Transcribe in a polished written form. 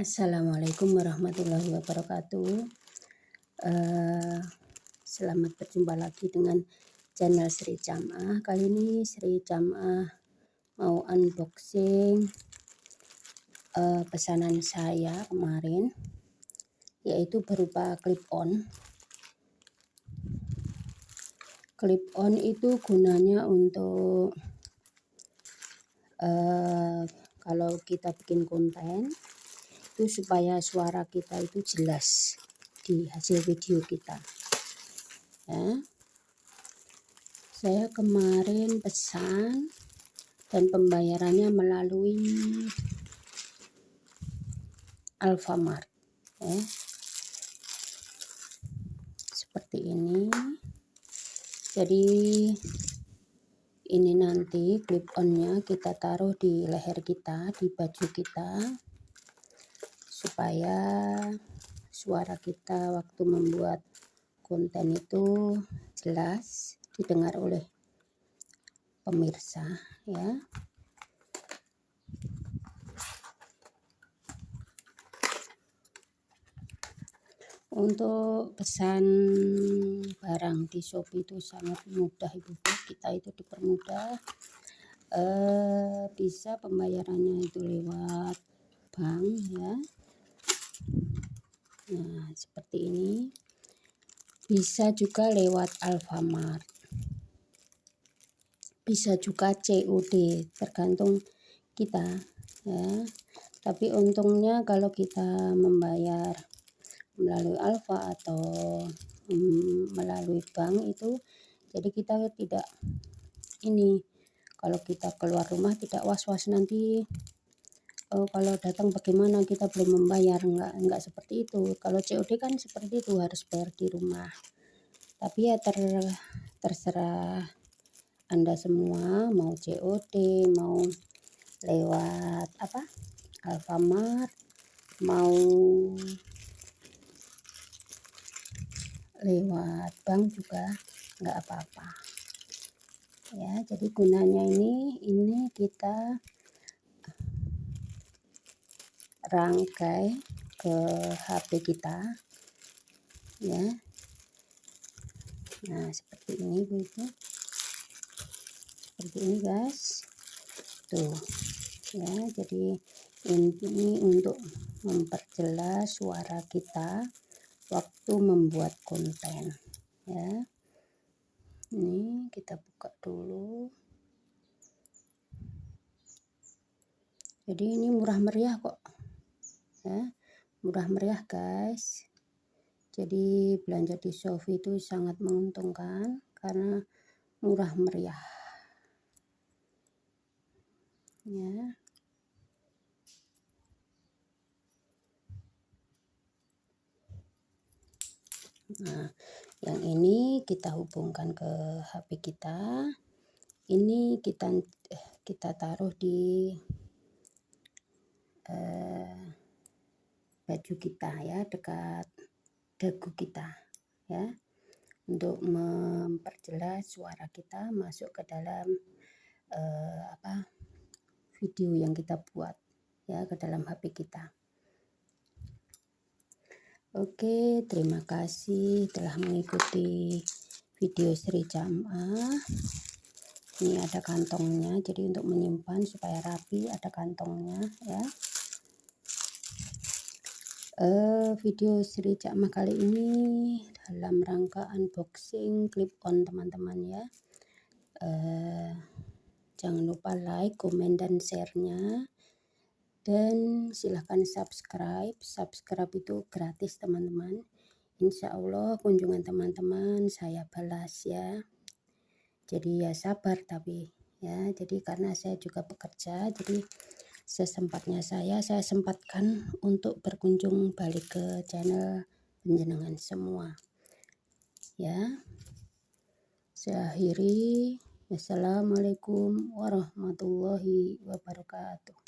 Assalamualaikum warahmatullahi wabarakatuh. Selamat berjumpa lagi dengan channel Sri Cham'ah. Kali ini Sri Cham'ah mau unboxing pesanan saya kemarin, yaitu berupa clip on. Clip on itu gunanya untuk kalau kita bikin konten itu supaya suara kita itu jelas di hasil video kita ya. Saya kemarin pesan dan pembayarannya melalui Alfamart ya. Seperti ini. Jadi ini nanti clip onnya kita taruh di leher kita, di baju kita, supaya suara kita waktu membuat konten itu jelas didengar oleh pemirsa ya. Untuk pesan barang di Shopee itu sangat mudah Ibu, kita itu dipermudah. Bisa pembayarannya itu lewat bank ya. Nah seperti ini. Bisa juga lewat Alfamart, bisa juga COD, tergantung kita ya. Tapi untungnya kalau kita membayar melalui Alfa atau melalui bank itu, jadi kita tidak ini, kalau kita keluar rumah tidak was-was nanti kalau datang bagaimana, kita belum membayar, enggak seperti itu. Kalau COD kan seperti itu, harus bayar di rumah. Tapi ya terserah Anda semua, mau COD, mau lewat Alfamart, mau lewat bank juga nggak apa-apa ya. Jadi gunanya ini kita rangkai ke HP kita ya. Nah seperti ini Bu, seperti ini guys tuh ya. Jadi ini untuk memperjelas suara kita waktu membuat konten ya. Ini kita buka dulu. Jadi ini murah meriah kok ya, murah meriah guys. Jadi belanja di Shopee itu sangat menguntungkan karena murah meriah ya. Nah yang ini kita hubungkan ke HP kita, ini kita taruh di baju kita ya, dekat dagu kita ya, untuk memperjelas suara kita masuk ke dalam video yang kita buat ya, ke dalam HP kita. Oke, terima kasih telah mengikuti video Sri Cham'ah. Ini ada kantongnya, jadi untuk menyimpan supaya rapi ada kantongnya ya. Video Sri Cham'ah kali ini dalam rangka unboxing clip on teman-teman ya. Jangan lupa like, komen, dan share-nya. Dan silahkan subscribe itu gratis teman-teman. Insya Allah kunjungan teman-teman saya balas ya. Jadi ya sabar tapi ya, jadi karena saya juga bekerja, jadi sesempatnya saya sempatkan untuk berkunjung balik ke channel penjenengan semua ya. Saya akhiri. Assalamualaikum warahmatullahi wabarakatuh.